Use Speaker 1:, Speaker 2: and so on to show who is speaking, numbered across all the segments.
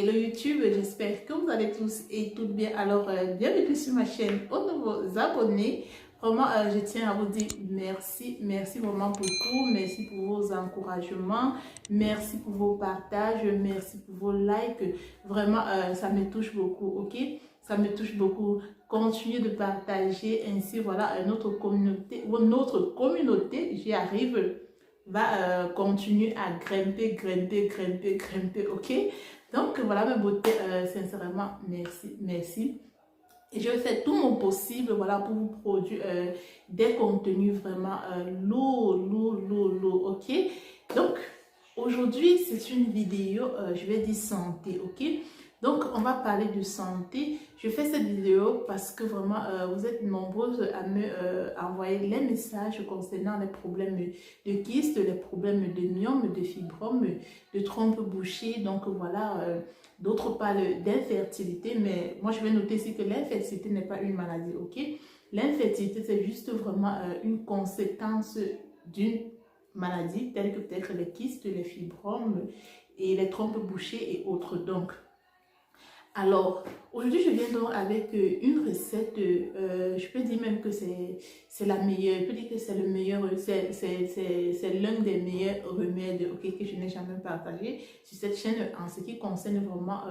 Speaker 1: Hello YouTube, j'espère que vous allez tous et toutes bien. Alors, bienvenue sur ma chaîne aux nouveaux abonnés. Vraiment, je tiens à vous dire merci, merci vraiment beaucoup. Merci pour vos encouragements, merci pour vos partages, merci pour vos likes. Vraiment, ça me touche beaucoup, ok? Ça me touche beaucoup. Continuez de partager, ainsi, voilà, notre communauté, j'y arrive, va continuer à grimper, ok? Donc, voilà mes beautés, sincèrement, merci, merci. Et je vais faire tout mon possible, voilà, pour vous produire des contenus vraiment lourds, ok? Donc, aujourd'hui, c'est une vidéo, je vais dire santé, ok? Donc, on va parler de santé. Je fais cette vidéo parce que vraiment, vous êtes nombreuses à me envoyer les messages concernant les problèmes de kyste, les problèmes de myome, de fibrome, de trompe bouchée. Donc, voilà, d'autres parlent d'infertilité, mais moi, je vais noter ici que l'infertilité n'est pas une maladie, ok? L'infertilité, c'est juste vraiment une conséquence d'une maladie, telle que peut-être les kystes, les fibromes et les trompes bouchées et autres. Donc, alors, aujourd'hui, je viens donc avec une recette, je peux dire même que c'est la meilleure, je peux dire que c'est le meilleur, c'est l'un des meilleurs remèdes, ok, que je n'ai jamais partagé sur cette chaîne en ce qui concerne vraiment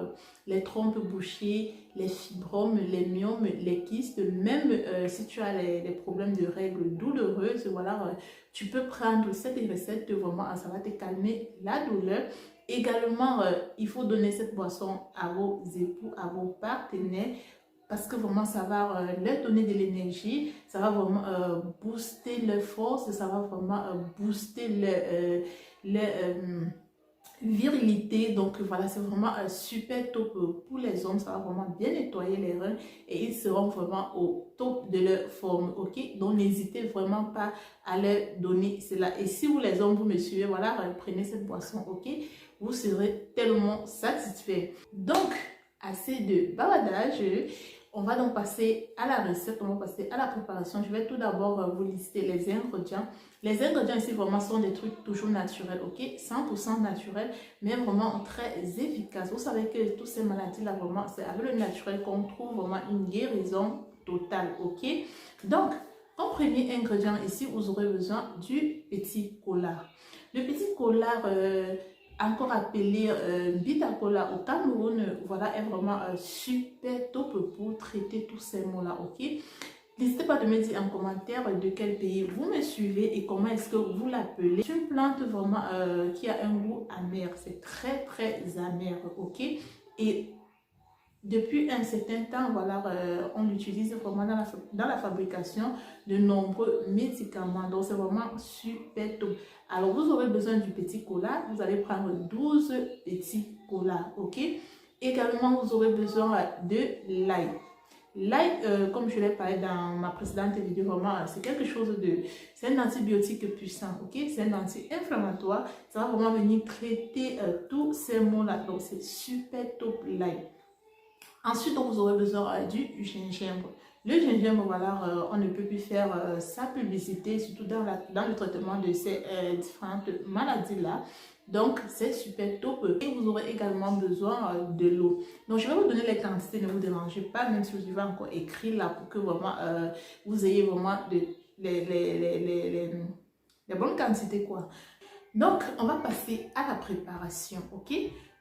Speaker 1: les trompes bouchées, les fibromes, les myomes, les kystes, même si tu as des problèmes de règles douloureuses, voilà, tu peux prendre cette recette, vraiment, ça va te calmer la douleur. Également, il faut donner cette boisson à vos époux, à vos partenaires, parce que vraiment, ça va leur donner de l'énergie, ça va vraiment booster leur force, ça va vraiment booster leur virilité. Donc voilà, c'est vraiment super top pour les hommes, ça va vraiment bien nettoyer les reins et ils seront vraiment au top de leur forme, ok? Donc n'hésitez vraiment pas à leur donner cela. Et si vous les hommes, vous me suivez, voilà, prenez cette boisson, ok? Vous serez tellement satisfait. Donc, assez de bavardage. On va donc passer à la recette, on va passer à la préparation. Je vais tout d'abord vous lister les ingrédients. Les ingrédients ici vraiment sont des trucs toujours naturels, ok? 100% naturels, mais vraiment très efficaces. Vous savez que toutes ces maladies-là, vraiment, c'est avec le naturel qu'on trouve vraiment une guérison totale, ok? Donc, en premier ingrédient ici, vous aurez besoin du petit collard. Le petit collard, encore appelé bita cola au Cameroun, voilà, est vraiment super top pour traiter tous ces mots-là, ok? N'hésitez pas de me dire en commentaire de quel pays vous me suivez et comment est-ce que vous l'appelez. C'est une plante vraiment qui a un goût amer, c'est très amer, ok? Et depuis un certain temps, voilà, on l'utilise vraiment dans la fabrication de nombreux médicaments. Donc, c'est vraiment super top. Alors, vous aurez besoin du petit cola. Vous allez prendre 12 petits colas, ok? Également, vous aurez besoin de l'ail. L'ail, comme je l'ai parlé dans ma précédente vidéo, vraiment, c'est quelque chose de... C'est un antibiotique puissant, ok? C'est un anti-inflammatoire. Ça va vraiment venir traiter tous ces maux-là. Donc, c'est super top, l'ail. Ensuite, donc, vous aurez besoin du gingembre. Le gingembre, voilà, on ne peut plus faire sa publicité, surtout dans le traitement de ces différentes maladies-là. Donc, c'est super top. Et vous aurez également besoin de l'eau. Donc, je vais vous donner les quantités, ne vous dérangez pas, même si vous avez encore écrit là, pour que vraiment, vous ayez vraiment les bonnes quantités, quoi. Donc, on va passer à la préparation, ok?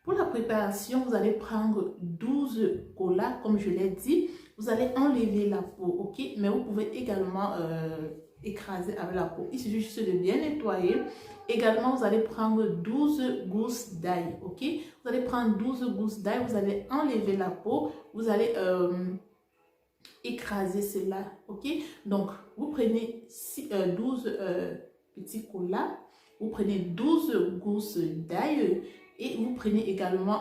Speaker 1: Pour la préparation, vous allez prendre 12 colas, comme je l'ai dit. Vous allez enlever la peau, ok? Mais vous pouvez également écraser avec la peau. Il suffit juste de bien nettoyer. Également, vous allez prendre 12 gousses d'ail, ok? Vous allez prendre 12 gousses d'ail, vous allez enlever la peau. Vous allez écraser cela, ok? Donc, vous prenez 12 petits colas. Vous prenez 12 gousses d'ail et vous prenez également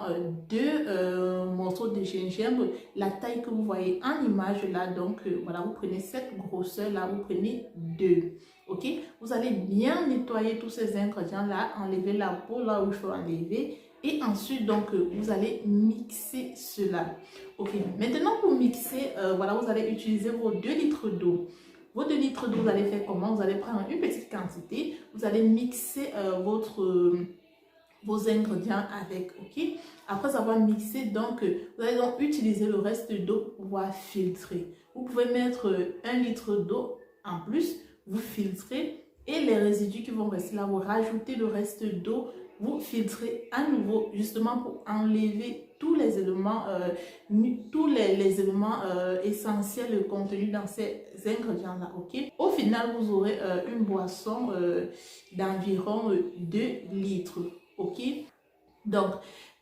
Speaker 1: 2 morceaux de gingembre, la taille que vous voyez en image là. Donc voilà, vous prenez cette grosseur là, vous prenez 2. Ok, vous allez bien nettoyer tous ces ingrédients là, enlever la peau là où il faut enlever. Et ensuite, donc, vous allez mixer cela. Ok, maintenant pour mixer, voilà, vous allez utiliser vos 2 litres d'eau. Vos 2 litres d'eau, vous allez faire comment? Vous allez prendre une petite quantité, vous allez mixer votre vos ingrédients avec, ok. Après avoir mixé, donc vous allez donc utiliser le reste d'eau pour pouvoir filtrer. Vous pouvez mettre 1 litre d'eau en plus, vous filtrez, et les résidus qui vont rester là, vous rajoutez le reste d'eau, vous filtrez à nouveau, justement pour enlever tous les éléments, essentiels contenus dans ces ingrédients-là, ok. Au final, vous aurez une boisson d'environ 2 litres, ok. Donc,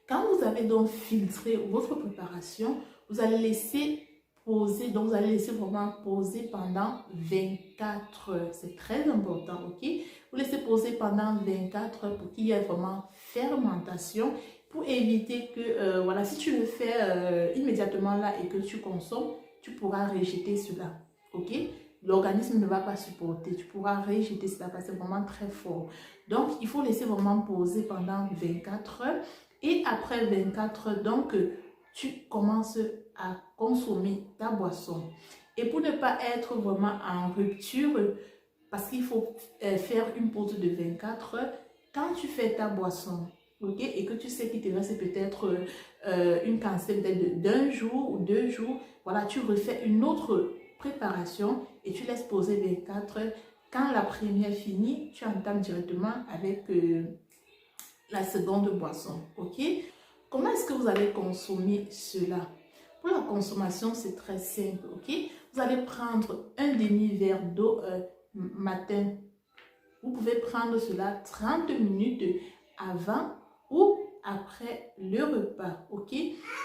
Speaker 1: quand vous avez donc filtré votre préparation, vous allez laisser poser, donc vous allez laisser vraiment poser pendant 24 heures. C'est très important, ok? Vous laissez poser pendant 24 heures pour qu'il y ait vraiment fermentation, pour éviter que, voilà, si tu le fais immédiatement là et que tu consommes, tu pourras rejeter cela, ok? L'organisme ne va pas supporter, tu pourras rejeter cela parce que c'est vraiment très fort. Donc, il faut laisser vraiment poser pendant 24 heures. Et après 24 heures, donc, tu commences à consommer ta boisson. Et pour ne pas être vraiment en rupture, parce qu'il faut faire une pause de 24 heures, quand tu fais ta boisson, ok, et que tu sais qu'il te reste peut-être une quantité d'un jour ou 2 jours, voilà, tu refais une autre préparation et tu laisses poser 24 heures. Quand la première finit, tu entames directement avec la seconde boisson, ok. Comment est-ce que vous allez consommer cela? Pour la consommation, c'est très simple, ok. Vous allez prendre un demi-verre d'eau matin. Vous pouvez prendre cela 30 minutes avant ou après le repas, ok.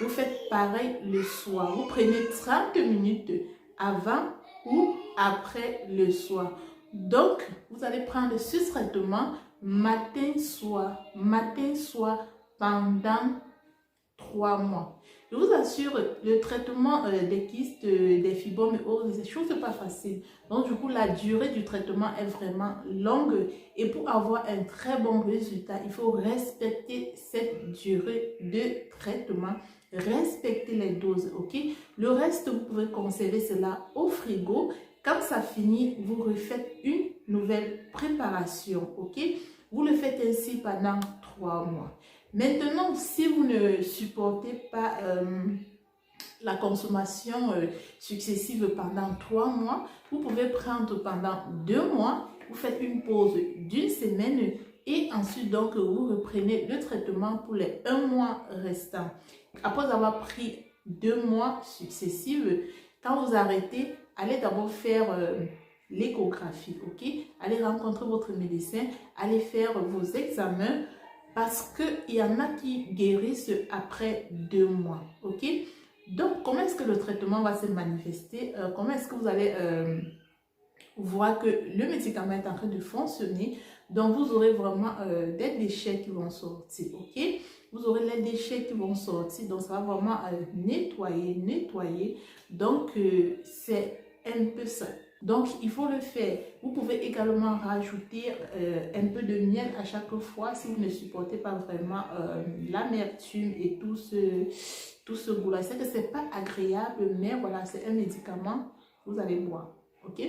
Speaker 1: Vous faites pareil le soir. Vous prenez 30 minutes avant ou après le soir. Donc, vous allez prendre ce traitement matin, soir, pendant 3 mois. Je vous assure, le traitement des kystes, des fibromes et autres, ces choses, c'est pas facile. Donc, du coup, la durée du traitement est vraiment longue. Et pour avoir un très bon résultat, il faut respecter cette durée de traitement. Respecter les doses, ok? Le reste, vous pouvez conserver cela au frigo. Quand ça finit, vous refaites une nouvelle préparation, ok? Vous le faites ainsi pendant 3 mois. Maintenant, si vous ne supportez pas la consommation successive pendant 3 mois, vous pouvez prendre pendant 2 mois, vous faites une pause d'1 semaine et ensuite donc vous reprenez le traitement pour les 1 mois restants. Après avoir pris 2 mois successifs, quand vous arrêtez, allez d'abord faire l'échographie, ok? Allez rencontrer votre médecin, allez faire vos examens, parce qu'il y en a qui guérissent après 2 mois, ok? Donc, comment est-ce que le traitement va se manifester? Comment est-ce que vous allez voir que le médicament est en train de fonctionner? Donc, vous aurez vraiment des déchets qui vont sortir, ok? Vous aurez les déchets qui vont sortir, donc ça va vraiment nettoyer. Donc, c'est un peu ça. Donc, il faut le faire. Vous pouvez également rajouter un peu de miel à chaque fois si vous ne supportez pas vraiment l'amertume et tout ce goût-là. C'est que ce n'est pas agréable, mais voilà, c'est un médicament que vous allez boire. Ok?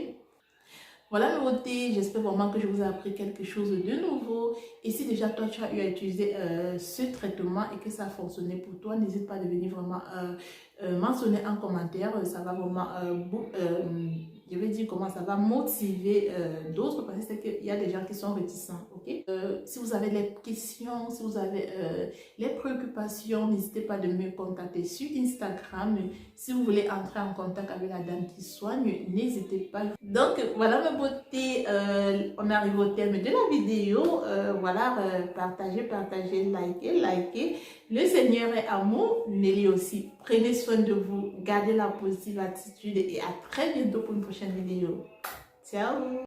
Speaker 1: Voilà la nouveauté, j'espère vraiment que je vous ai appris quelque chose de nouveau. Et si déjà toi tu as eu à utiliser ce traitement et que ça a fonctionné pour toi, n'hésite pas à venir vraiment mentionner en commentaire. Ça va vraiment, je vais dire comment ça va motiver d'autres, parce qu'il y a des gens qui sont réticents. Ok? Si vous avez des questions, si vous avez les préoccupations, n'hésitez pas de me contacter sur Instagram. Si vous voulez entrer en contact avec la dame qui soigne, n'hésitez pas. Donc voilà ma beauté, on arrive au terme de la vidéo. Voilà, partagez, likez. Le Seigneur est amour, Nelly aussi. Prenez soin de vous, gardez la positive attitude et à très bientôt pour une prochaine vidéo. Ciao!